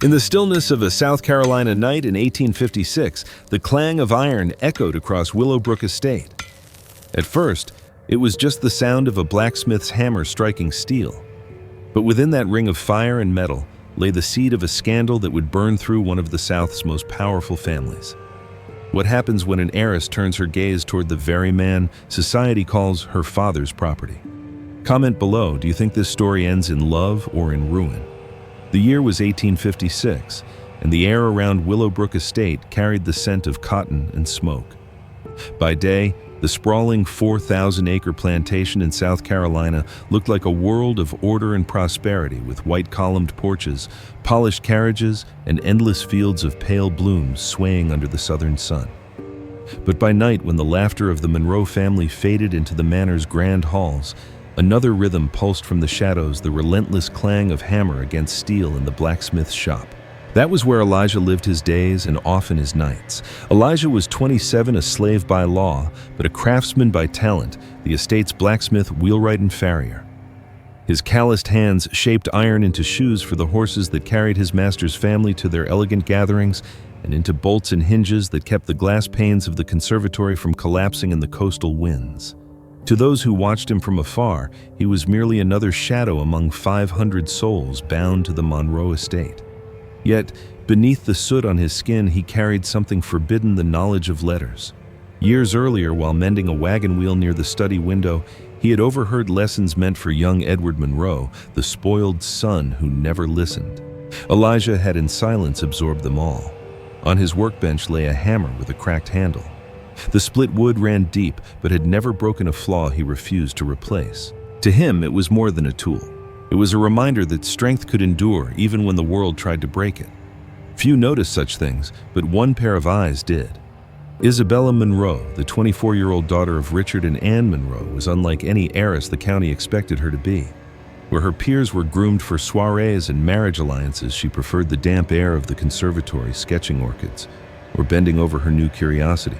In the stillness of a South Carolina night in 1856, the clang of iron echoed across Willowbrook Estate. At first, it was just the sound of a blacksmith's hammer striking steel. But within that ring of fire and metal lay the seed of a scandal that would burn through one of the South's most powerful families. What happens when an heiress turns her gaze toward the very man society calls her father's property? Comment below, do you think this story ends in love or in ruin? The year was 1856, and the air around Willowbrook Estate carried the scent of cotton and smoke. By day, the sprawling 4,000-acre plantation in South Carolina looked like a world of order and prosperity, with white columned porches, polished carriages, and endless fields of pale blooms swaying under the southern sun. But by night, when the laughter of the Monroe family faded into the manor's grand halls, another rhythm pulsed from the shadows, the relentless clang of hammer against steel in the blacksmith's shop. That was where Elijah lived his days and often his nights. Elijah was 27, a slave by law, but a craftsman by talent, the estate's blacksmith, wheelwright, and farrier. His calloused hands shaped iron into shoes for the horses that carried his master's family to their elegant gatherings, and into bolts and hinges that kept the glass panes of the conservatory from collapsing in the coastal winds. To those who watched him from afar, he was merely another shadow among 500 souls bound to the Monroe estate. Yet, beneath the soot on his skin, he carried something forbidden, the knowledge of letters. Years earlier, while mending a wagon wheel near the study window, he had overheard lessons meant for young Edward Monroe, the spoiled son who never listened. Elijah had in silence absorbed them all. On his workbench lay a hammer with a cracked handle. The split wood ran deep, but had never broken a flaw he refused to replace. To him, it was more than a tool. It was a reminder that strength could endure even when the world tried to break it. Few noticed such things, but one pair of eyes did. Isabella Monroe, the 24-year-old daughter of Richard and Anne Monroe, was unlike any heiress the county expected her to be. Where her peers were groomed for soirees and marriage alliances, she preferred the damp air of the conservatory, sketching orchids, or bending over her new curiosity,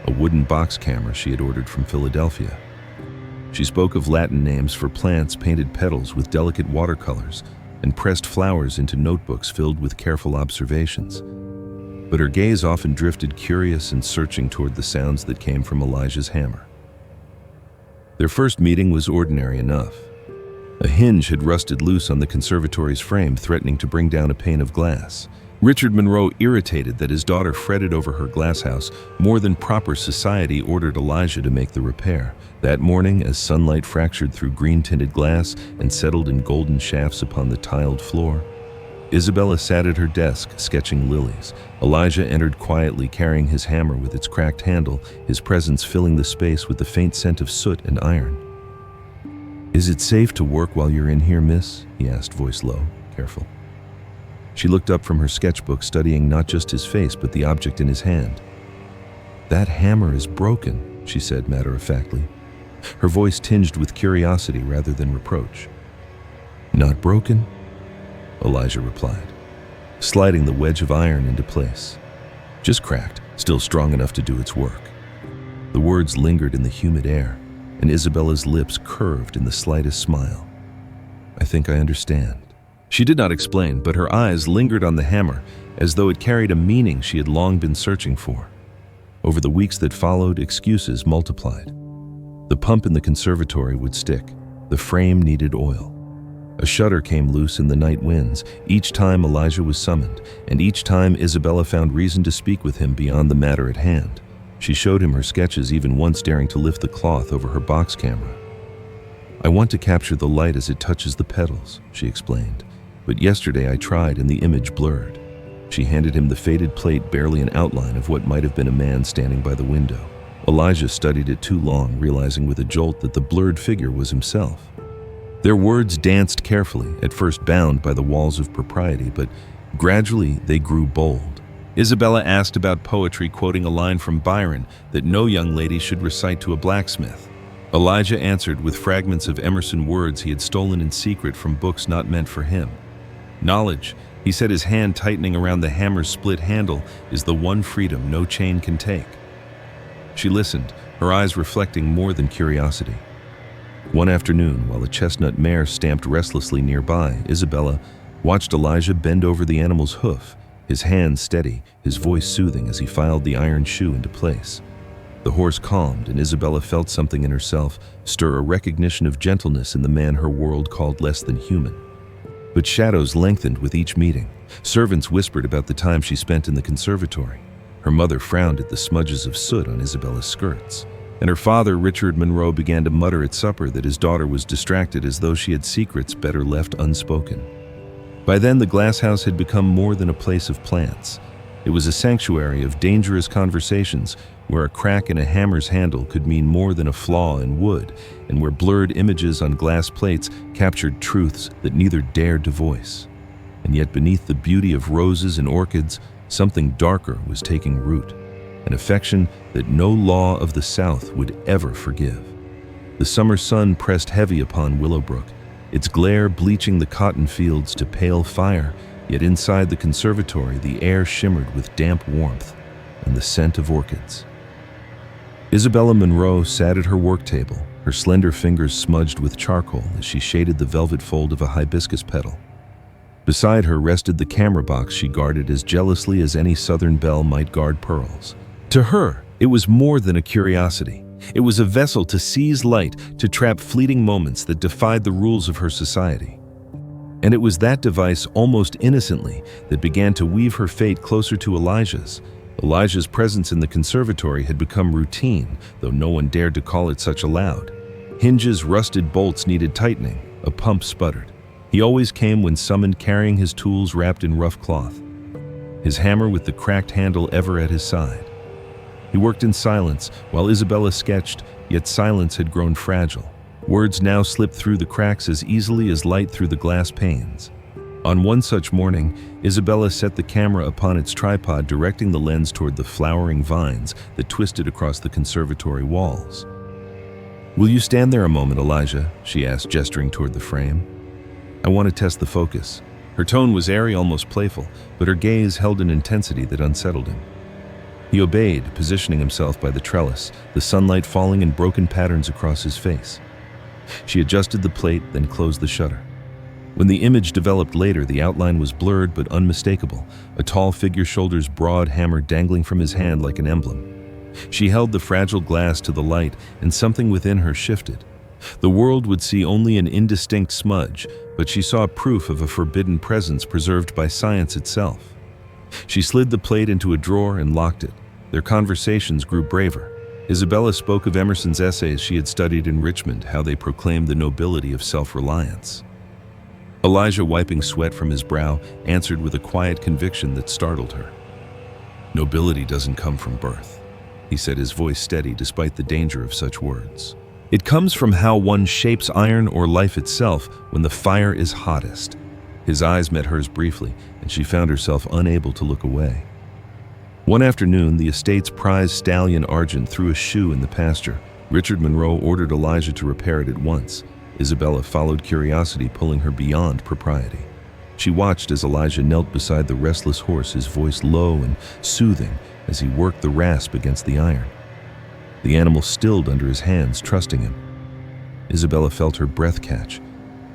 a wooden box camera she had ordered from Philadelphia. She spoke of Latin names for plants, painted petals with delicate watercolors, and pressed flowers into notebooks filled with careful observations. But her gaze often drifted, curious and searching, toward the sounds that came from Elijah's hammer. Their first meeting was ordinary enough. A hinge had rusted loose on the conservatory's frame, threatening to bring down a pane of glass. Richard Monroe, irritated that his daughter fretted over her glasshouse more than proper society, ordered Elijah to make the repair. That morning, as sunlight fractured through green-tinted glass and settled in golden shafts upon the tiled floor, Isabella sat at her desk, sketching lilies. Elijah entered quietly, carrying his hammer with its cracked handle, his presence filling the space with the faint scent of soot and iron. "Is it safe to work while you're in here, miss?" he asked, voice low, careful. She looked up from her sketchbook, studying not just his face, but the object in his hand. "That hammer is broken," she said matter-of-factly, her voice tinged with curiosity rather than reproach. "Not broken?" Elijah replied, sliding the wedge of iron into place. "Just cracked, still strong enough to do its work." The words lingered in the humid air, and Isabella's lips curved in the slightest smile. "I think I understand." She did not explain, but her eyes lingered on the hammer, as though it carried a meaning she had long been searching for. Over the weeks that followed, excuses multiplied. The pump in the conservatory would stick. The frame needed oil. A shutter came loose in the night winds. Each time Elijah was summoned, and each time Isabella found reason to speak with him beyond the matter at hand. She showed him her sketches, even once daring to lift the cloth over her box camera. "I want to capture the light as it touches the petals," she explained. "But yesterday I tried and the image blurred." She handed him the faded plate, barely an outline of what might have been a man standing by the window. Elijah studied it too long, realizing with a jolt that the blurred figure was himself. Their words danced carefully, at first bound by the walls of propriety, but gradually they grew bold. Isabella asked about poetry, quoting a line from Byron that no young lady should recite to a blacksmith. Elijah answered with fragments of Emerson words he had stolen in secret from books not meant for him. "Knowledge," he said, his hand tightening around the hammer's split handle, "is the one freedom no chain can take." She listened, her eyes reflecting more than curiosity. One afternoon, while a chestnut mare stamped restlessly nearby, Isabella, watched Elijah bend over the animal's hoof, his hand steady, his voice soothing as he filed the iron shoe into place. The horse calmed, and Isabella felt something in herself stir a recognition of gentleness in the man her world called less than human. But shadows lengthened with each meeting. Servants whispered about the time she spent in the conservatory. Her mother frowned at the smudges of soot on Isabella's skirts. And her father, Richard Monroe, began to mutter at supper that his daughter was distracted as though she had secrets better left unspoken. By then, the glass house had become more than a place of plants. It was a sanctuary of dangerous conversations where a crack in a hammer's handle could mean more than a flaw in wood, and where blurred images on glass plates captured truths that neither dared to voice. And yet beneath the beauty of roses and orchids, something darker was taking root, an affection that no law of the South would ever forgive. The summer sun pressed heavy upon Willowbrook, its glare bleaching the cotton fields to pale fire, yet inside the conservatory the air shimmered with damp warmth and the scent of orchids. Isabella Monroe sat at her work table, her slender fingers smudged with charcoal as she shaded the velvet fold of a hibiscus petal. Beside her rested the camera box she guarded as jealously as any southern belle might guard pearls. To her, it was more than a curiosity. It was a vessel to seize light, to trap fleeting moments that defied the rules of her society. And it was that device, almost innocently, that began to weave her fate closer to Elijah's. Elijah's presence in the conservatory had become routine, though no one dared to call it such aloud. Hinges' rusted bolts needed tightening, a pump sputtered. He always came when summoned, carrying his tools wrapped in rough cloth, his hammer with the cracked handle ever at his side. He worked in silence while Isabella sketched, yet silence had grown fragile. Words now slipped through the cracks as easily as light through the glass panes. On one such morning, Isabella set the camera upon its tripod, directing the lens toward the flowering vines that twisted across the conservatory walls. "Will you stand there a moment, Elijah?" she asked, gesturing toward the frame. "I want to test the focus." Her tone was airy, almost playful, but her gaze held an intensity that unsettled him. He obeyed, positioning himself by the trellis, the sunlight falling in broken patterns across his face. She adjusted the plate, then closed the shutter. When the image developed later, the outline was blurred but unmistakable, a tall figure, shoulders broad, hammer dangling from his hand like an emblem. She held the fragile glass to the light, and something within her shifted. The world would see only an indistinct smudge, but she saw proof of a forbidden presence preserved by science itself. She slid the plate into a drawer and locked it. Their conversations grew braver. Isabella spoke of Emerson's essays she had studied in Richmond, how they proclaimed the nobility of self-reliance. Elijah, wiping sweat from his brow, answered with a quiet conviction that startled her. "Nobility doesn't come from birth," he said, his voice steady despite the danger of such words. "It comes from how one shapes iron or life itself when the fire is hottest." His eyes met hers briefly, and she found herself unable to look away. One afternoon, the estate's prized stallion Argent threw a shoe in the pasture. Richard Monroe ordered Elijah to repair it at once. Isabella followed curiosity, pulling her beyond propriety. She watched as Elijah knelt beside the restless horse, his voice low and soothing as he worked the rasp against the iron. The animal stilled under his hands, trusting him. Isabella felt her breath catch.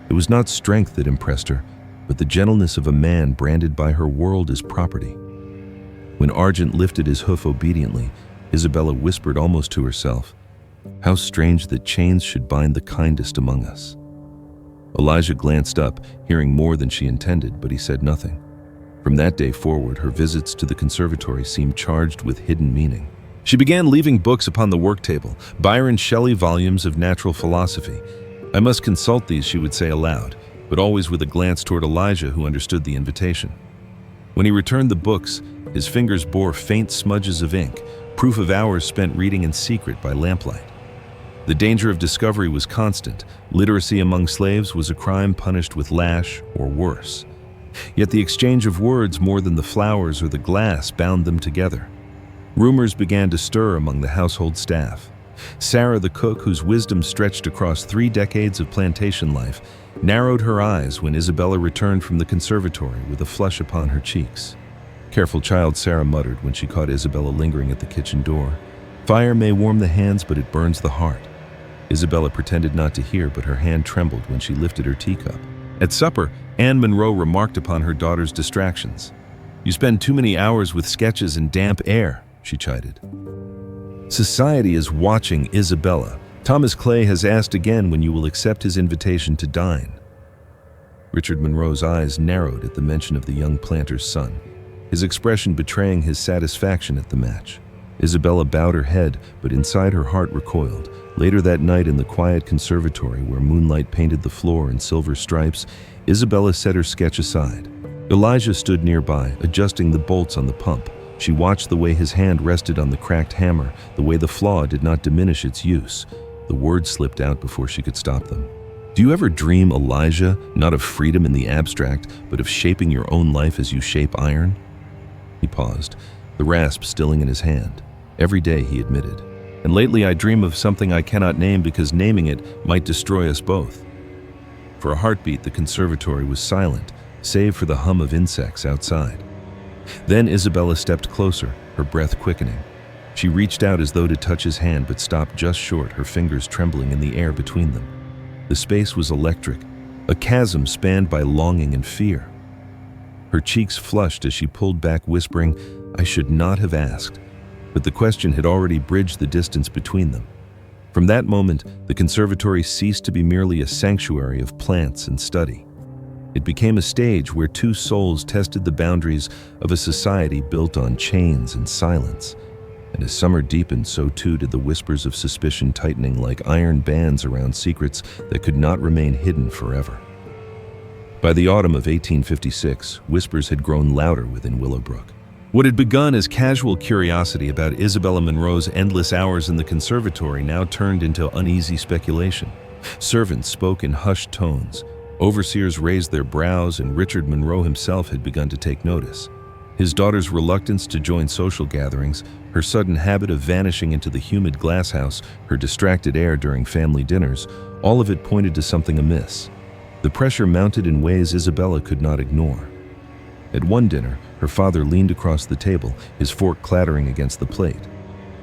It was not strength that impressed her, but the gentleness of a man branded by her world as property. When Argent lifted his hoof obediently, Isabella whispered almost to herself, "How strange that chains should bind the kindest among us." Elijah glanced up, hearing more than she intended, but he said nothing. From that day forward, her visits to the conservatory seemed charged with hidden meaning. She began leaving books upon the work table, Byron Shelley volumes of natural philosophy. "I must consult these," she would say aloud, but always with a glance toward Elijah, who understood the invitation. When he returned the books, his fingers bore faint smudges of ink, proof of hours spent reading in secret by lamplight. The danger of discovery was constant. Literacy among slaves was a crime punished with lash or worse. Yet the exchange of words, more than the flowers or the glass, bound them together. Rumors began to stir among the household staff. Sarah, the cook, whose wisdom stretched across 3 decades of plantation life, narrowed her eyes when Isabella returned from the conservatory with a flush upon her cheeks. "Careful child," Sarah muttered when she caught Isabella lingering at the kitchen door. "Fire may warm the hands, but it burns the heart." Isabella pretended not to hear, but her hand trembled when she lifted her teacup. At supper, Anne Monroe remarked upon her daughter's distractions. "You spend too many hours with sketches and damp air," she chided. Society is watching Isabella. Thomas Clay has asked again when you will accept his invitation to dine. Richard Monroe's eyes narrowed at the mention of the young planter's son, his expression betraying his satisfaction at the match. Isabella bowed her head, but inside her heart recoiled. Later that night in the quiet conservatory where moonlight painted the floor in silver stripes, Isabella set her sketch aside. Elijah stood nearby, adjusting the bolts on the pump. She watched the way his hand rested on the cracked hammer, the way the flaw did not diminish its use. The words slipped out before she could stop them. Do you ever dream, Elijah, not of freedom in the abstract, but of shaping your own life as you shape iron? He paused, the rasp stilling in his hand. Every day, he admitted. And lately I dream of something I cannot name because naming it might destroy us both. For a heartbeat, the conservatory was silent, save for the hum of insects outside. Then Isabella stepped closer, her breath quickening. She reached out as though to touch his hand but stopped just short, her fingers trembling in the air between them. The space was electric, a chasm spanned by longing and fear. Her cheeks flushed as she pulled back, whispering, "I should not have asked." But the question had already bridged the distance between them. From that moment, the conservatory ceased to be merely a sanctuary of plants and study. It became a stage where two souls tested the boundaries of a society built on chains and silence. And as summer deepened, so too did the whispers of suspicion, tightening like iron bands around secrets that could not remain hidden forever. By the autumn of 1856, whispers had grown louder within Willowbrook. What had begun as casual curiosity about Isabella Monroe's endless hours in the conservatory now turned into uneasy speculation. Servants spoke in hushed tones. Overseers raised their brows, and Richard Monroe himself had begun to take notice. His daughter's reluctance to join social gatherings, her sudden habit of vanishing into the humid glasshouse, her distracted air during family dinners, all of it pointed to something amiss. The pressure mounted in ways Isabella could not ignore. At one dinner, her father leaned across the table, his fork clattering against the plate.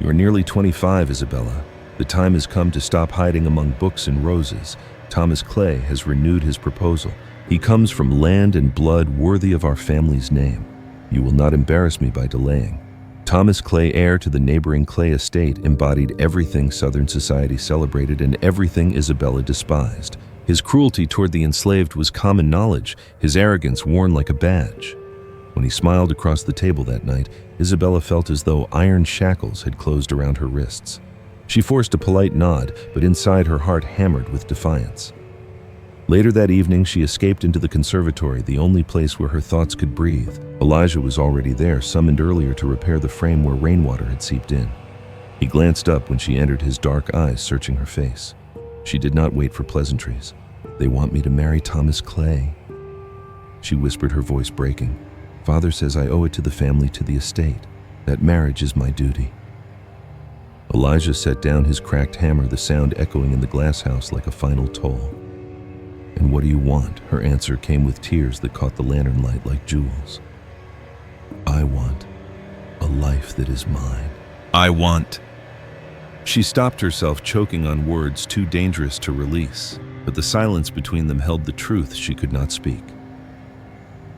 "You are nearly 25, Isabella. The time has come to stop hiding among books and roses. Thomas Clay has renewed his proposal. He comes from land and blood worthy of our family's name. You will not embarrass me by delaying." Thomas Clay, heir to the neighboring Clay estate, embodied everything Southern society celebrated and everything Isabella despised. His cruelty toward the enslaved was common knowledge, his arrogance worn like a badge. When he smiled across the table that night, Isabella felt as though iron shackles had closed around her wrists. She forced a polite nod, but inside her heart hammered with defiance. Later that evening, she escaped into the conservatory, the only place where her thoughts could breathe. Elijah was already there, summoned earlier to repair the frame where rainwater had seeped in. He glanced up when she entered, his dark eyes searching her face. She did not wait for pleasantries. "They want me to marry Thomas Clay," she whispered, her voice breaking. "Father says I owe it to the family, to the estate. That marriage is my duty." Elijah set down his cracked hammer, the sound echoing in the glass house like a final toll. "And what do you want?" Her answer came with tears that caught the lantern light like jewels. "I want a life that is mine. I want..." She stopped herself, choking on words too dangerous to release, but the silence between them held the truth she could not speak.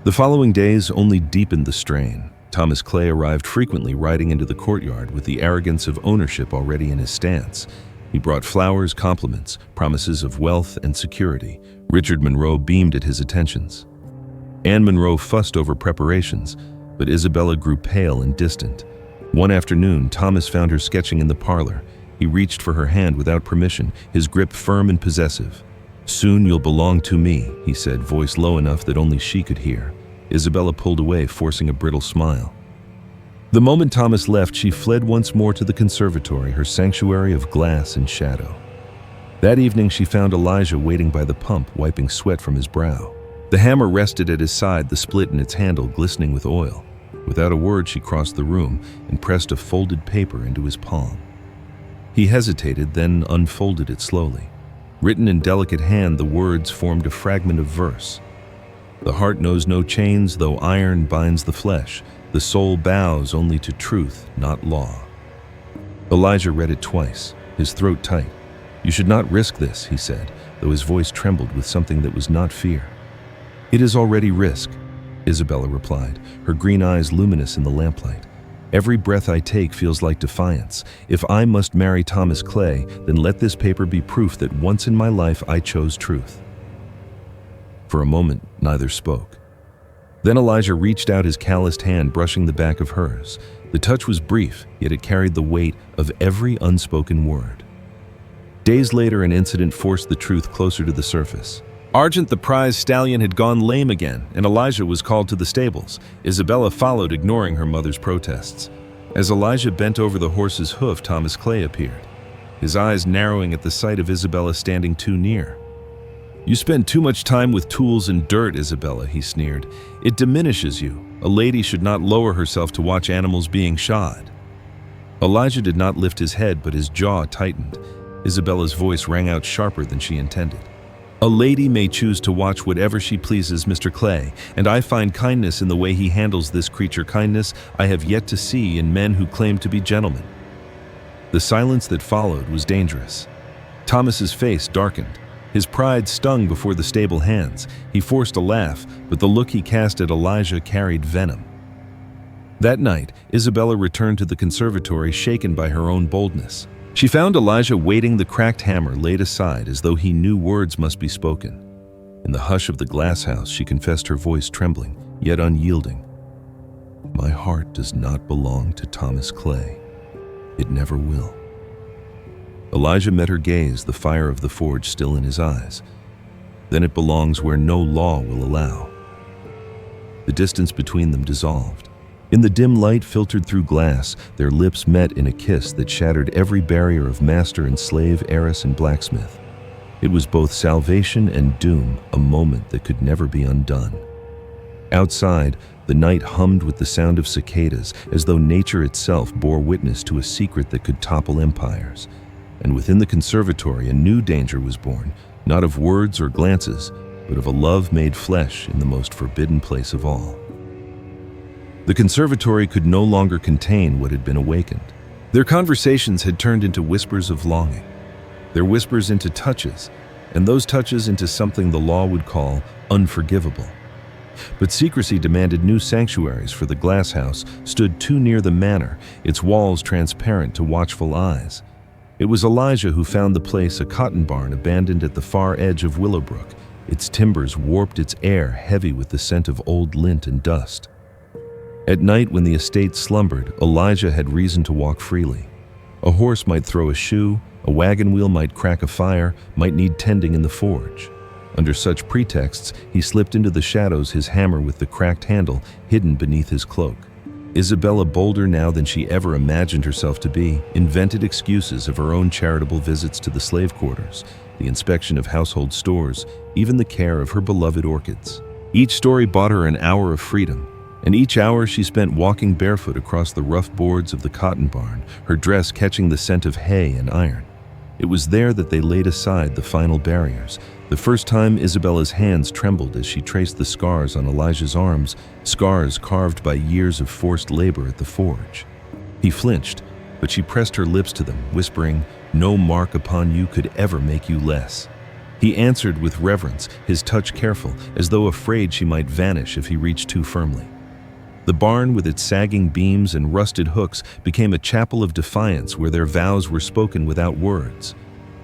The following days only deepened the strain. Thomas Clay arrived frequently, riding into the courtyard with the arrogance of ownership already in his stance. He brought flowers, compliments, promises of wealth and security. Richard Monroe beamed at his attentions. Anne Monroe fussed over preparations, but Isabella grew pale and distant. One afternoon, Thomas found her sketching in the parlor. He reached for her hand without permission, his grip firm and possessive. "Soon you'll belong to me," he said, voice low enough that only she could hear. Isabella pulled away, forcing a brittle smile. The moment Thomas left, she fled once more to the conservatory, her sanctuary of glass and shadow. That evening, she found Elijah waiting by the pump, wiping sweat from his brow. The hammer rested at his side, the split in its handle glistening with oil. Without a word, she crossed the room and pressed a folded paper into his palm. He hesitated, then unfolded it slowly. Written in delicate hand, the words formed a fragment of verse. "The heart knows no chains, though iron binds the flesh. The soul bows only to truth, not law." Elijah read it twice, his throat tight. "You should not risk this," he said, though his voice trembled with something that was not fear. "It is already risk," Isabella replied, her green eyes luminous in the lamplight. "Every breath I take feels like defiance. If I must marry Thomas Clay, then let this paper be proof that once in my life I chose truth." For a moment, neither spoke. Then Elijah reached out his calloused hand, brushing the back of hers. The touch was brief, yet it carried the weight of every unspoken word. Days later, an incident forced the truth closer to the surface. Argent, the prize stallion, had gone lame again, and Elijah was called to the stables. Isabella followed, ignoring her mother's protests. As Elijah bent over the horse's hoof, Thomas Clay appeared, his eyes narrowing at the sight of Isabella standing too near. "You spend too much time with tools and dirt, Isabella," he sneered. "It diminishes you. A lady should not lower herself to watch animals being shod." Elijah did not lift his head, but his jaw tightened. Isabella's voice rang out sharper than she intended. "A lady may choose to watch whatever she pleases, Mr. Clay, and I find kindness in the way he handles this creature, kindness I have yet to see in men who claim to be gentlemen." The silence that followed was dangerous. Thomas's face darkened. His pride stung before the stable hands. He forced a laugh, but the look he cast at Elijah carried venom. That night, Isabella returned to the conservatory, shaken by her own boldness. She found Elijah waiting, the cracked hammer laid aside as though he knew words must be spoken. In the hush of the glass house, she confessed, her voice trembling, yet unyielding. "My heart does not belong to Thomas Clay. It never will." Elijah met her gaze, the fire of the forge still in his eyes. "Then it belongs where no law will allow." The distance between them dissolved. In the dim light filtered through glass, their lips met in a kiss that shattered every barrier of master and slave, heiress and blacksmith. It was both salvation and doom, a moment that could never be undone. Outside, the night hummed with the sound of cicadas, as though nature itself bore witness to a secret that could topple empires. And within the conservatory, a new danger was born, not of words or glances, but of a love made flesh in the most forbidden place of all. The conservatory could no longer contain what had been awakened. Their conversations had turned into whispers of longing, their whispers into touches, and those touches into something the law would call unforgivable. But secrecy demanded new sanctuaries, for the glass house stood too near the manor, its walls transparent to watchful eyes. It was Elijah who found the place, a cotton barn abandoned at the far edge of Willowbrook. Its timbers warped, its air heavy with the scent of old lint and dust. At night, when the estate slumbered, Elijah had reason to walk freely. A horse might throw a shoe, a wagon wheel might crack a fire, might need tending in the forge. Under such pretexts, he slipped into the shadows, his hammer with the cracked handle hidden beneath his cloak. Isabella, bolder now than she ever imagined herself to be, invented excuses of her own charitable visits to the slave quarters, the inspection of household stores, even the care of her beloved orchids. Each story bought her an hour of freedom, and each hour she spent walking barefoot across the rough boards of the cotton barn, her dress catching the scent of hay and iron. It was there that they laid aside the final barriers. The first time, Isabella's hands trembled as she traced the scars on Elijah's arms, scars carved by years of forced labor at the forge. He flinched, but she pressed her lips to them, whispering, "No mark upon you could ever make you less." He answered with reverence, his touch careful, as though afraid she might vanish if he reached too firmly. The barn, with its sagging beams and rusted hooks, became a chapel of defiance where their vows were spoken without words.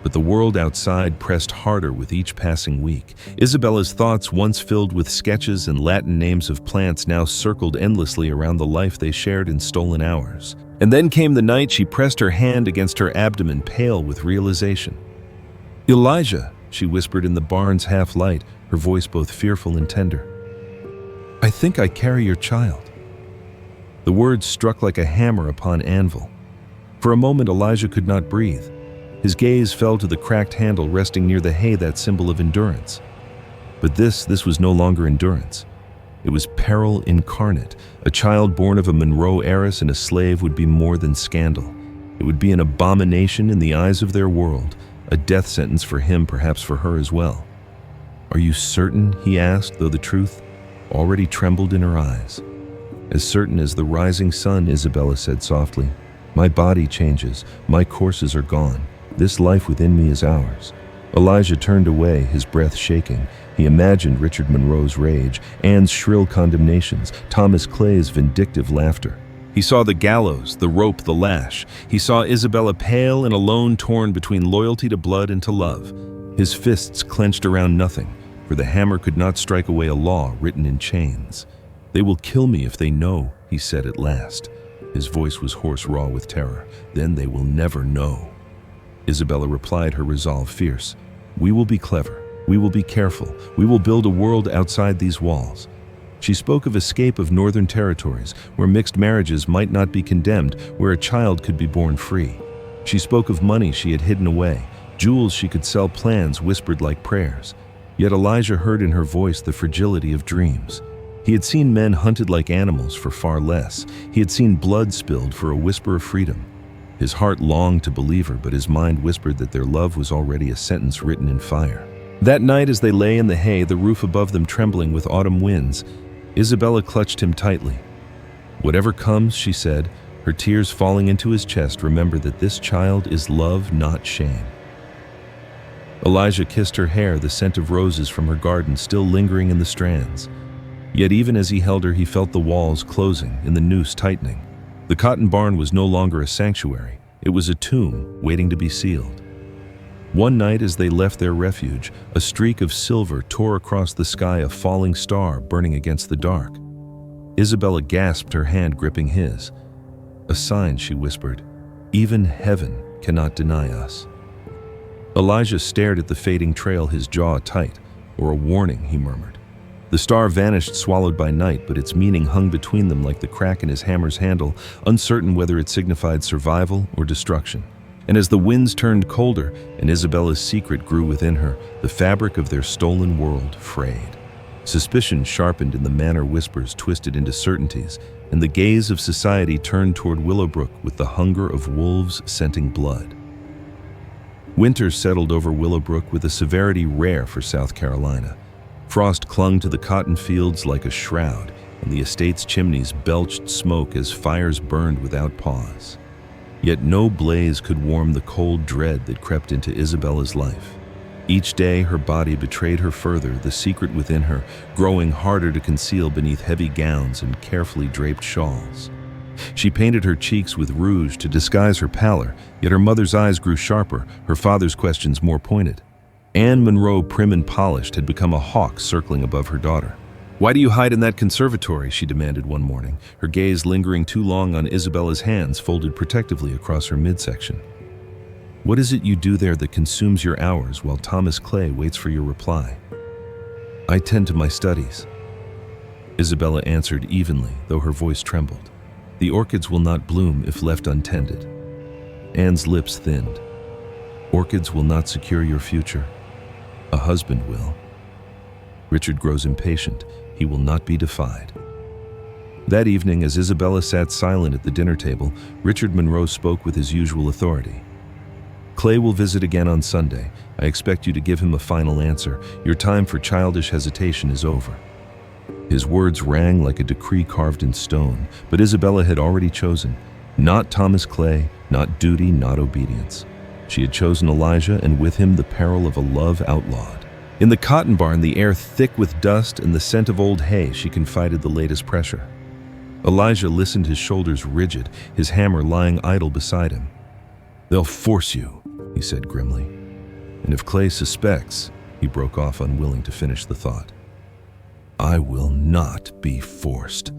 But the world outside pressed harder with each passing week. Isabella's thoughts, once filled with sketches and Latin names of plants, now circled endlessly around the life they shared in stolen hours. And then came the night she pressed her hand against her abdomen, pale with realization. "Elijah," she whispered in the barn's half-light, her voice both fearful and tender. "I think I carry your child." The words struck like a hammer upon anvil. For a moment, Elijah could not breathe. His gaze fell to the cracked handle resting near the hay, that symbol of endurance. But this was no longer endurance. It was peril incarnate. A child born of a Monroe heiress and a slave would be more than scandal. It would be an abomination in the eyes of their world, a death sentence for him, perhaps for her as well. "Are you certain?" he asked, though the truth already trembled in her eyes. "As certain as the rising sun," Isabella said softly. "My body changes, my courses are gone. This life within me is ours. Elijah turned away, his breath shaking. He imagined Richard Monroe's rage, Anne's shrill condemnations, Thomas Clay's vindictive laughter. He saw the gallows, the rope, the lash. He saw Isabella pale and alone, torn between loyalty to blood and to love. His fists clenched around nothing, for the hammer could not strike away a law written in chains. "They will kill me if they know," he said at last. His voice was hoarse, raw with terror. "Then they will never know." Isabella replied, her resolve fierce. "We will be clever. We will be careful. We will build a world outside these walls." She spoke of escape of northern territories, where mixed marriages might not be condemned, where a child could be born free. She spoke of money she had hidden away, jewels she could sell, plans whispered like prayers. Yet Elijah heard in her voice the fragility of dreams. He had seen men hunted like animals for far less. He had seen blood spilled for a whisper of freedom. His heart longed to believe her, but his mind whispered that their love was already a sentence written in fire. That night, as they lay in the hay, the roof above them trembling with autumn winds, Isabella clutched him tightly. "Whatever comes," she said, her tears falling into his chest, "remember that this child is love, not shame." Elijah kissed her hair, the scent of roses from her garden still lingering in the strands. Yet even as he held her, he felt the walls closing and the noose tightening. The cotton barn was no longer a sanctuary. It was a tomb waiting to be sealed. One night as they left their refuge, a streak of silver tore across the sky, a falling star burning against the dark. Isabella gasped, her hand gripping his. "A sign," she whispered. "Even heaven cannot deny us." Elijah stared at the fading trail, his jaw tight. "Or a warning," he murmured. The star vanished, swallowed by night, but its meaning hung between them like the crack in his hammer's handle, uncertain whether it signified survival or destruction. And as the winds turned colder and Isabella's secret grew within her, the fabric of their stolen world frayed. Suspicion sharpened in the manner whispers twisted into certainties, and the gaze of society turned toward Willowbrook with the hunger of wolves scenting blood. Winter settled over Willowbrook with a severity rare for South Carolina. Frost clung to the cotton fields like a shroud, and the estate's chimneys belched smoke as fires burned without pause. Yet no blaze could warm the cold dread that crept into Isabella's life. Each day her body betrayed her further, the secret within her growing harder to conceal beneath heavy gowns and carefully draped shawls. She painted her cheeks with rouge to disguise her pallor, yet her mother's eyes grew sharper, her father's questions more pointed. Anne Monroe, prim and polished, had become a hawk circling above her daughter. "Why do you hide in that conservatory?" she demanded one morning, her gaze lingering too long on Isabella's hands folded protectively across her midsection. "What is it you do there that consumes your hours while Thomas Clay waits for your reply?" "I tend to my studies," Isabella answered evenly, though her voice trembled. "The orchids will not bloom if left untended." Anne's lips thinned. "Orchids will not secure your future. A husband will. Richard grows impatient. He will not be defied." That evening, as Isabella sat silent at the dinner table, Richard Monroe spoke with his usual authority. "Clay will visit again on Sunday. I expect you to give him a final answer. Your time for childish hesitation is over." His words rang like a decree carved in stone, but Isabella had already chosen. Not Thomas Clay, not duty, not obedience. She had chosen Elijah, and with him the peril of a love outlawed. In the cotton barn, the air thick with dust and the scent of old hay, she confided the latest pressure. Elijah listened, his shoulders rigid, his hammer lying idle beside him. "They'll force you," he said grimly. "And if Clay suspects," he broke off, unwilling to finish the thought. "I will not be forced,"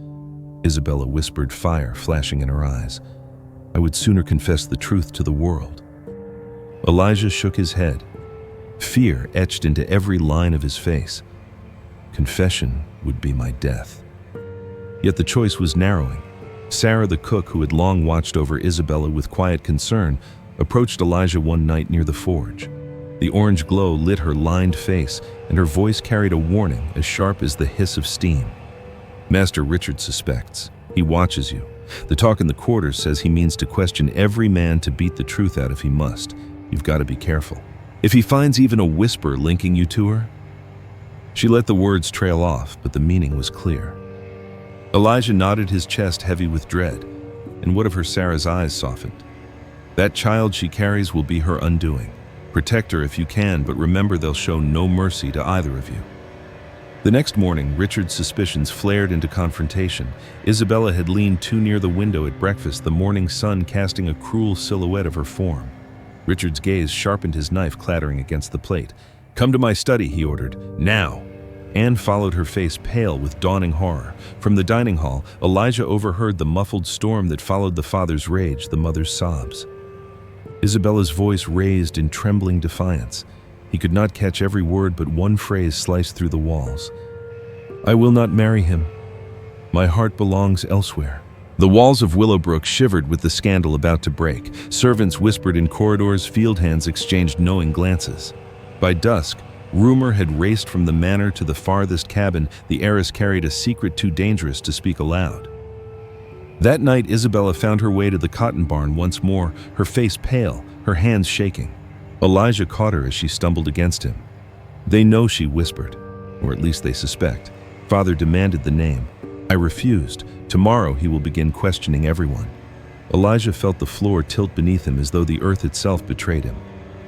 Isabella whispered, fire flashing in her eyes. "I would sooner confess the truth to the world." Elijah shook his head. Fear etched into every line of his face. Confession would be my death. Yet the choice was narrowing. Sarah, the cook, who had long watched over Isabella with quiet concern, approached Elijah one night near the forge. The orange glow lit her lined face, and her voice carried a warning as sharp as the hiss of steam. "Master Richard suspects. He watches you. The talk in the quarters says he means to question every man to beat the truth out if he must. You've got to be careful. If he finds even a whisper linking you to her..." She let the words trail off, but the meaning was clear. Elijah nodded, his chest heavy with dread. And what of her? Sarah's eyes softened. "That child she carries will be her undoing. Protect her if you can, but remember they'll show no mercy to either of you." The next morning, Richard's suspicions flared into confrontation. Isabella had leaned too near the window at breakfast, the morning sun casting a cruel silhouette of her form. Richard's gaze sharpened, his knife clattering against the plate. "Come to my study," he ordered. "Now!" Anne followed, her face pale with dawning horror. From the dining hall, Elijah overheard the muffled storm that followed the father's rage, the mother's sobs. Isabella's voice raised in trembling defiance. He could not catch every word, but one phrase sliced through the walls. "I will not marry him. My heart belongs elsewhere." The walls of Willowbrook shivered with the scandal about to break. Servants whispered in corridors, field hands exchanged knowing glances. By dusk, rumor had raced from the manor to the farthest cabin. The heiress carried a secret too dangerous to speak aloud. That night, Isabella found her way to the cotton barn once more, her face pale, her hands shaking. Elijah caught her as she stumbled against him. "They know," she whispered, "or at least they suspect. Father demanded the name. I refused. Tomorrow he will begin questioning everyone." Elijah felt the floor tilt beneath him as though the earth itself betrayed him.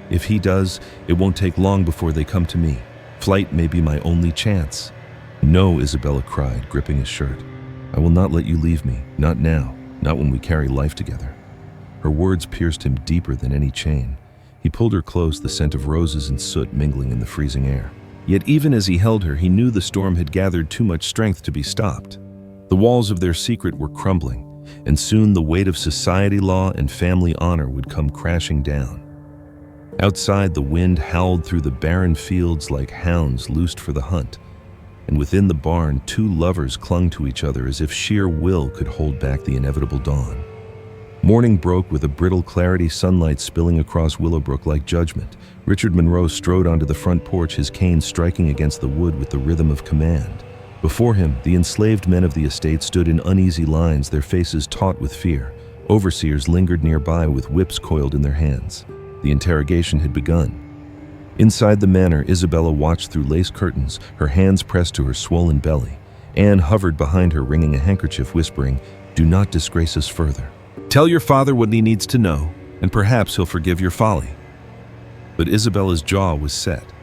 "If he does, it won't take long before they come to me. Flight may be my only chance." "No," Isabella cried, gripping his shirt. "I will not let you leave me. Not now. Not when we carry life together." Her words pierced him deeper than any chain. He pulled her close, the scent of roses and soot mingling in the freezing air. Yet even as he held her, he knew the storm had gathered too much strength to be stopped. The walls of their secret were crumbling, and soon the weight of society law and family honor would come crashing down. Outside, the wind howled through the barren fields like hounds loosed for the hunt, and within the barn, two lovers clung to each other as if sheer will could hold back the inevitable dawn. Morning broke with a brittle clarity, sunlight spilling across Willowbrook like judgment. Richard Monroe strode onto the front porch, his cane striking against the wood with the rhythm of command. Before him, the enslaved men of the estate stood in uneasy lines, their faces taut with fear. Overseers lingered nearby with whips coiled in their hands. The interrogation had begun. Inside the manor, Isabella watched through lace curtains, her hands pressed to her swollen belly. Anne hovered behind her, wringing a handkerchief, whispering, "Do not disgrace us further. Tell your father what he needs to know, and perhaps he'll forgive your folly." But Isabella's jaw was set.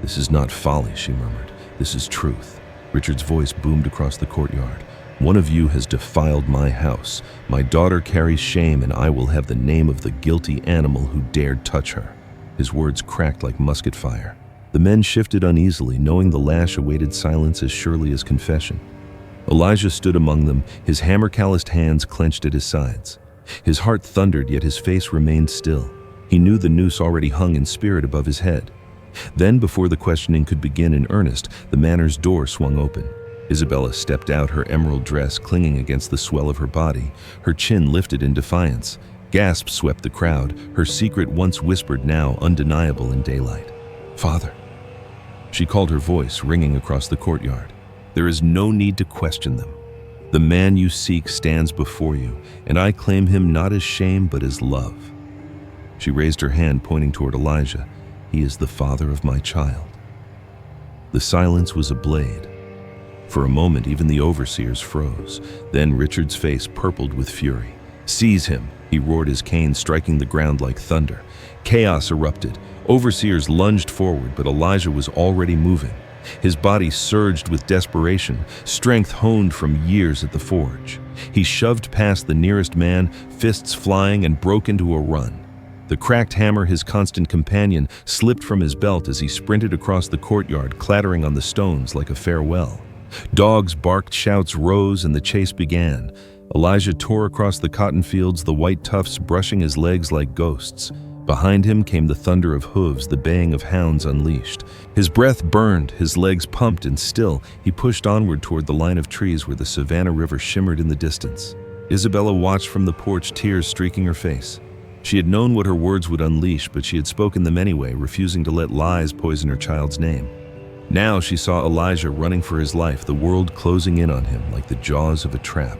"This is not folly," she murmured. "This is truth." Richard's voice boomed across the courtyard. "One of you has defiled my house. My daughter carries shame, and I will have the name of the guilty animal who dared touch her." His words cracked like musket fire. The men shifted uneasily, knowing the lash awaited silence as surely as confession. Elijah stood among them, his hammer-calloused hands clenched at his sides. His heart thundered, yet his face remained still. He knew the noose already hung in spirit above his head. Then, before the questioning could begin in earnest, the manor's door swung open. Isabella stepped out, her emerald dress clinging against the swell of her body, her chin lifted in defiance. Gasps swept the crowd, her secret once whispered now undeniable in daylight. "Father." She called, her voice ringing across the courtyard. "There is no need to question them. The man you seek stands before you, and I claim him not as shame but as love." She raised her hand, pointing toward Elijah. "He is the father of my child." The silence was a blade. For a moment, even the overseers froze. Then Richard's face purpled with fury. "Seize him!" he roared, his cane striking the ground like thunder. Chaos erupted. Overseers lunged forward, but Elijah was already moving. His body surged with desperation, strength honed from years at the forge. He shoved past the nearest man, fists flying, and broke into a run. The cracked hammer, his constant companion, slipped from his belt as he sprinted across the courtyard, clattering on the stones like a farewell. Dogs barked, shouts rose, and the chase began. Elijah tore across the cotton fields, the white tufts brushing his legs like ghosts. Behind him came the thunder of hooves, the baying of hounds unleashed. His breath burned, his legs pumped, and still he pushed onward toward the line of trees where the Savannah River shimmered in the distance. Isabella watched from the porch, tears streaking her face. She had known what her words would unleash, but she had spoken them anyway, refusing to let lies poison her child's name. Now she saw Elijah running for his life, the world closing in on him like the jaws of a trap.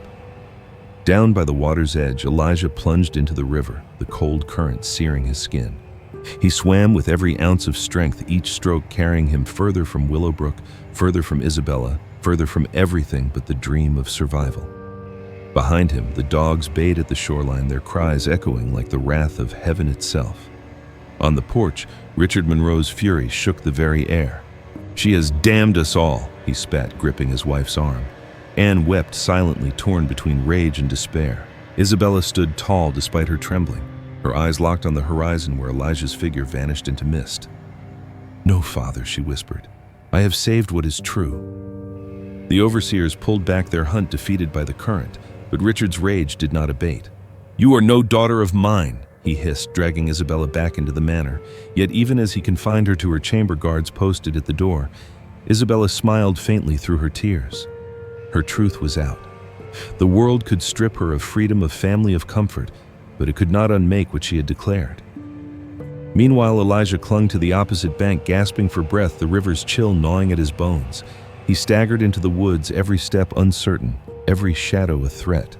Down by the water's edge, Elijah plunged into the river, the cold current searing his skin. He swam with every ounce of strength, each stroke carrying him further from Willowbrook, further from Isabella, further from everything but the dream of survival. Behind him, the dogs bayed at the shoreline, their cries echoing like the wrath of heaven itself. On the porch, Richard Monroe's fury shook the very air. "She has damned us all," he spat, gripping his wife's arm. Anne wept silently, torn between rage and despair. Isabella stood tall despite her trembling, her eyes locked on the horizon where Elijah's figure vanished into mist. "No, Father," she whispered. "I have saved what is true." The overseers pulled back their hunt, defeated by the current, but Richard's rage did not abate. "You are no daughter of mine," he hissed, dragging Isabella back into the manor. Yet even as he confined her to her chamber, guards posted at the door, Isabella smiled faintly through her tears. Her truth was out. The world could strip her of freedom, of family, of comfort, but it could not unmake what she had declared. Meanwhile, Elijah clung to the opposite bank, gasping for breath, the river's chill gnawing at his bones. He staggered into the woods, every step uncertain, every shadow a threat.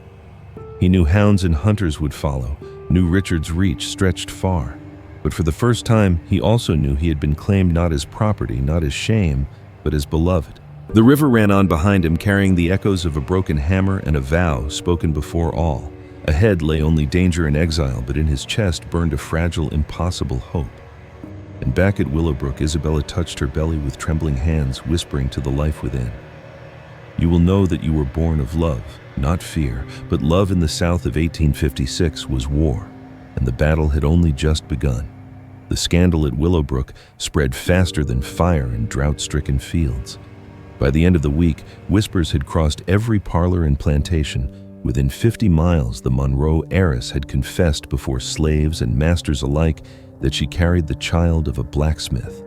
He knew hounds and hunters would follow, knew Richard's reach stretched far. But for the first time, he also knew he had been claimed not as property, not as shame, but as beloved. The river ran on behind him, carrying the echoes of a broken hammer and a vow spoken before all. Ahead lay only danger and exile, but in his chest burned a fragile, impossible hope. And back at Willowbrook, Isabella touched her belly with trembling hands, whispering to the life within, "You will know that you were born of love, not fear, but love." In the South of 1856 was war, and the battle had only just begun. The scandal at Willowbrook spread faster than fire in drought-stricken fields. By the end of the week, whispers had crossed every parlor and plantation. Within 50 miles, the Monroe heiress had confessed before slaves and masters alike that she carried the child of a blacksmith.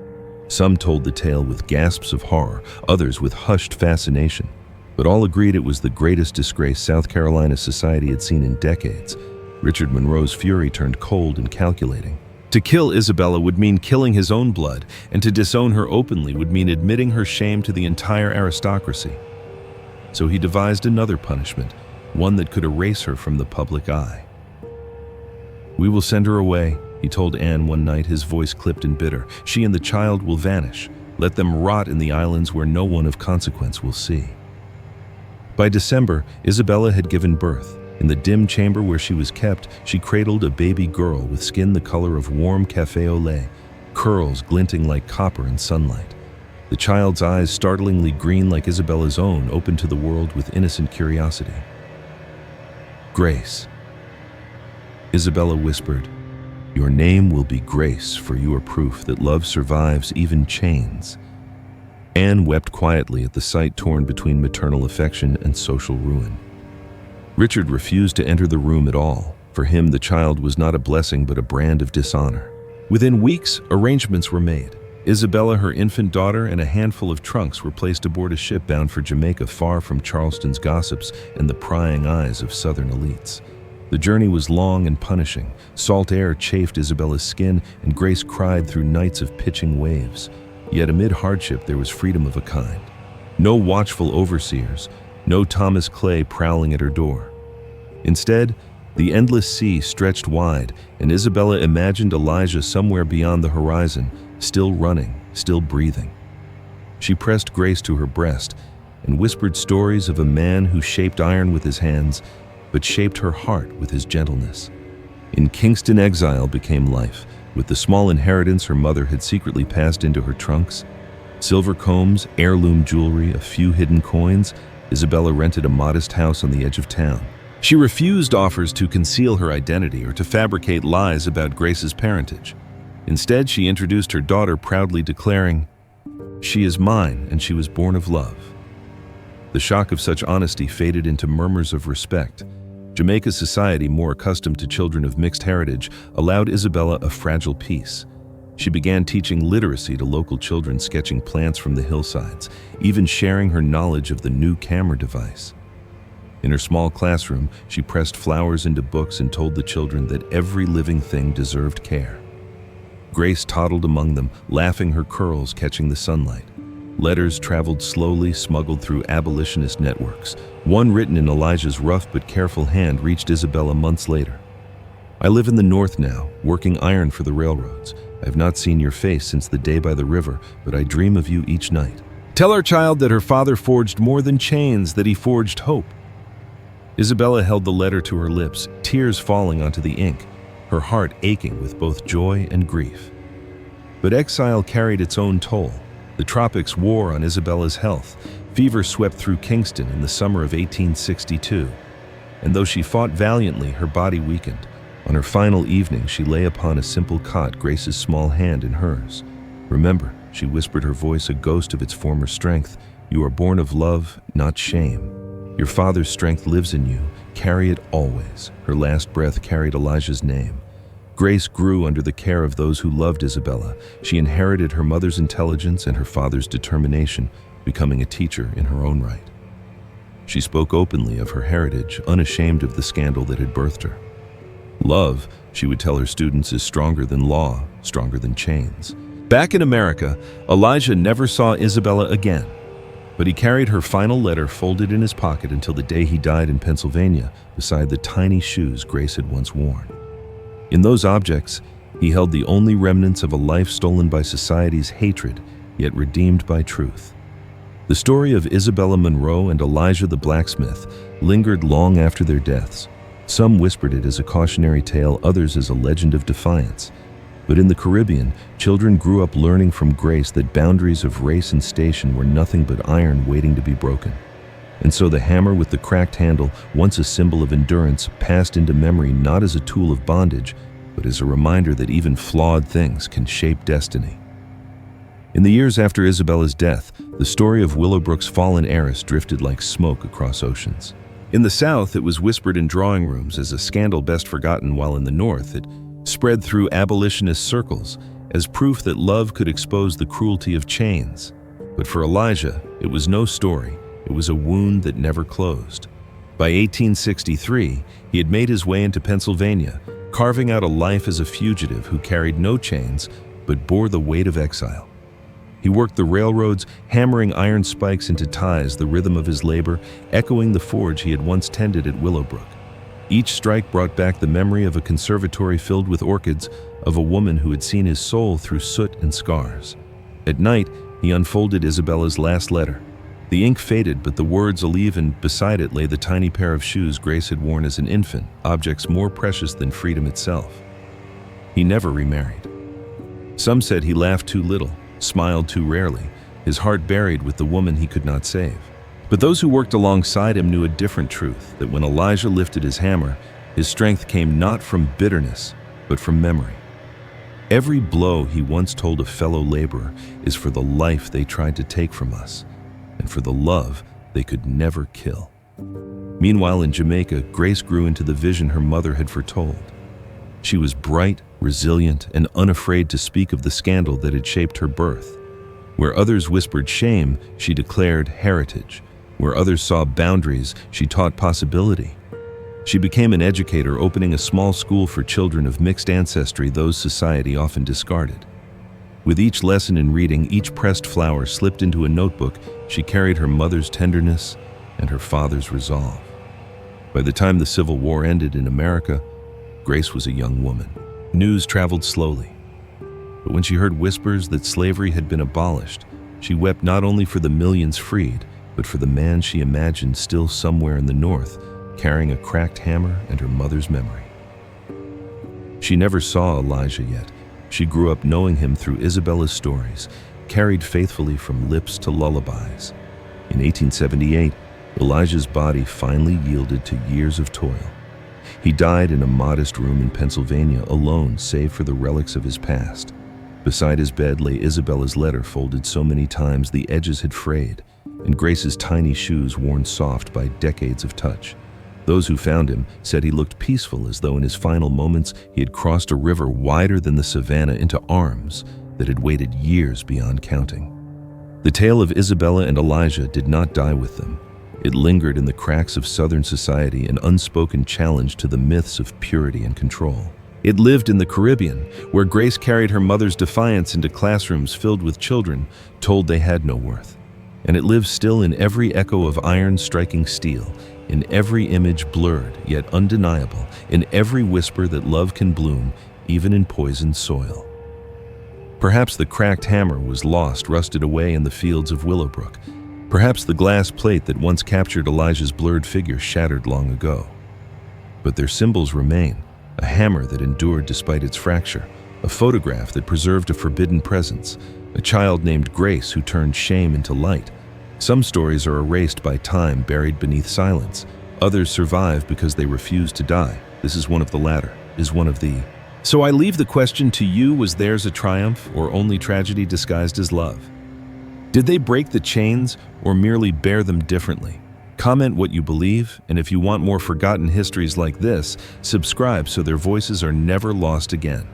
Some told the tale with gasps of horror, others with hushed fascination, but all agreed it was the greatest disgrace South Carolina society had seen in decades. Richard Monroe's fury turned cold and calculating. To kill Isabella would mean killing his own blood, and to disown her openly would mean admitting her shame to the entire aristocracy. So he devised another punishment, one that could erase her from the public eye. "We will send her away," he told Anne one night, his voice clipped and bitter. "She and the child will vanish. Let them rot in the islands where no one of consequence will see." By December, Isabella had given birth. In the dim chamber where she was kept, she cradled a baby girl with skin the color of warm café au lait, curls glinting like copper in sunlight. The child's eyes, startlingly green like Isabella's own, opened to the world with innocent curiosity. "Grace," Isabella whispered. "Your name will be Grace, for you are proof that love survives even chains." Anne wept quietly at the sight, torn between maternal affection and social ruin. Richard refused to enter the room at all. For him, the child was not a blessing but a brand of dishonor. Within weeks, arrangements were made. Isabella, her infant daughter, and a handful of trunks were placed aboard a ship bound for Jamaica, far from Charleston's gossips and the prying eyes of Southern elites. The journey was long and punishing. Salt air chafed Isabella's skin, and Grace cried through nights of pitching waves. Yet amid hardship, there was freedom of a kind. No watchful overseers, no Thomas Clay prowling at her door. Instead, the endless sea stretched wide, and Isabella imagined Elijah somewhere beyond the horizon, still running, still breathing. She pressed Grace to her breast and whispered stories of a man who shaped iron with his hands, but shaped her heart with his gentleness. In Kingston, exile became life, with the small inheritance her mother had secretly passed into her trunks. Silver combs, heirloom jewelry, a few hidden coins, Isabella rented a modest house on the edge of town. She refused offers to conceal her identity or to fabricate lies about Grace's parentage. Instead, she introduced her daughter, proudly declaring, "She is mine, and she was born of love." The shock of such honesty faded into murmurs of respect. Jamaica's society, more accustomed to children of mixed heritage, allowed Isabella a fragile peace. She began teaching literacy to local children, sketching plants from the hillsides, even sharing her knowledge of the new camera device. In her small classroom, she pressed flowers into books and told the children that every living thing deserved care. Grace toddled among them, laughing, her curls catching the sunlight. Letters traveled slowly, smuggled through abolitionist networks. One written in Elijah's rough but careful hand reached Isabella months later. "I live in the north now, working iron for the railroads. I have not seen your face since the day by the river, but I dream of you each night. Tell our child that her father forged more than chains, that he forged hope." Isabella held the letter to her lips, tears falling onto the ink, her heart aching with both joy and grief. But exile carried its own toll. The tropics wore on Isabella's health. Fever swept through Kingston in the summer of 1862. And though she fought valiantly, her body weakened. On her final evening, she lay upon a simple cot, Grace's small hand in hers. "Remember," she whispered, her voice a ghost of its former strength, "you are born of love, not shame. Your father's strength lives in you. Carry it always." Her last breath carried Elijah's name. Grace grew under the care of those who loved Isabella. She inherited her mother's intelligence and her father's determination, becoming a teacher in her own right. She spoke openly of her heritage, unashamed of the scandal that had birthed her. "Love," she would tell her students, "is stronger than law, stronger than chains." Back in America, Elijah never saw Isabella again, but he carried her final letter folded in his pocket until the day he died in Pennsylvania, beside the tiny shoes Grace had once worn. In those objects, he held the only remnants of a life stolen by society's hatred, yet redeemed by truth. The story of Isabella Monroe and Elijah the blacksmith lingered long after their deaths. Some whispered it as a cautionary tale, others as a legend of defiance. But in the Caribbean, children grew up learning from Grace that boundaries of race and station were nothing but iron waiting to be broken. And so the hammer with the cracked handle, once a symbol of endurance, passed into memory not as a tool of bondage, but as a reminder that even flawed things can shape destiny. In the years after Isabella's death, the story of Willowbrook's fallen heiress drifted like smoke across oceans. In the South, it was whispered in drawing rooms as a scandal best forgotten, while in the North, it spread through abolitionist circles as proof that love could expose the cruelty of chains. But for Elijah, it was no story. It was a wound that never closed. By 1863, he had made his way into Pennsylvania, carving out a life as a fugitive who carried no chains but bore the weight of exile. He worked the railroads, hammering iron spikes into ties, the rhythm of his labor echoing the forge he had once tended at Willowbrook. Each strike brought back the memory of a conservatory filled with orchids, of a woman who had seen his soul through soot and scars. At night, he unfolded Isabella's last letter. The ink faded, but the words alive, and beside it lay the tiny pair of shoes Grace had worn as an infant, objects more precious than freedom itself. He never remarried. Some said he laughed too little, smiled too rarely, his heart buried with the woman he could not save. But those who worked alongside him knew a different truth, that when Elijah lifted his hammer, his strength came not from bitterness, but from memory. Every blow, he once told a fellow laborer, is for the life they tried to take from us, and for the love they could never kill. Meanwhile, in Jamaica, Grace grew into the vision her mother had foretold. She was bright, resilient, and unafraid to speak of the scandal that had shaped her birth. Where others whispered shame, she declared heritage. Where others saw boundaries, she taught possibility. She became an educator, opening a small school for children of mixed ancestry, those society often discarded. With each lesson in reading, each pressed flower slipped into a notebook, she carried her mother's tenderness and her father's resolve. By the time the Civil War ended in America, Grace was a young woman. News traveled slowly. But when she heard whispers that slavery had been abolished, she wept not only for the millions freed, but for the man she imagined still somewhere in the North, carrying a cracked hammer and her mother's memory. She never saw Elijah yet. She grew up knowing him through Isabella's stories, carried faithfully from lips to lullabies. In 1878, Elijah's body finally yielded to years of toil. He died in a modest room in Pennsylvania, alone save for the relics of his past. Beside his bed lay Isabella's letter, folded so many times the edges had frayed, and Grace's tiny shoes worn soft by decades of touch. Those who found him said he looked peaceful, as though in his final moments he had crossed a river wider than the savannah into arms that had waited years beyond counting. The tale of Isabella and Elijah did not die with them. It lingered in the cracks of Southern society, an unspoken challenge to the myths of purity and control. It lived in the Caribbean, where Grace carried her mother's defiance into classrooms filled with children told they had no worth. And it lives still in every echo of iron striking steel, in every image blurred yet undeniable, in every whisper that love can bloom, even in poisoned soil. Perhaps the cracked hammer was lost, rusted away in the fields of Willowbrook. Perhaps the glass plate that once captured Elijah's blurred figure shattered long ago. But their symbols remain, a hammer that endured despite its fracture, a photograph that preserved a forbidden presence, a child named Grace who turned shame into light. Some stories are erased by time, buried beneath silence. Others survive because they refuse to die. This is one of the latter, is one of the... So I leave the question to you, was theirs a triumph or only tragedy disguised as love? Did they break the chains or merely bear them differently? Comment what you believe, and if you want more forgotten histories like this, subscribe so their voices are never lost again.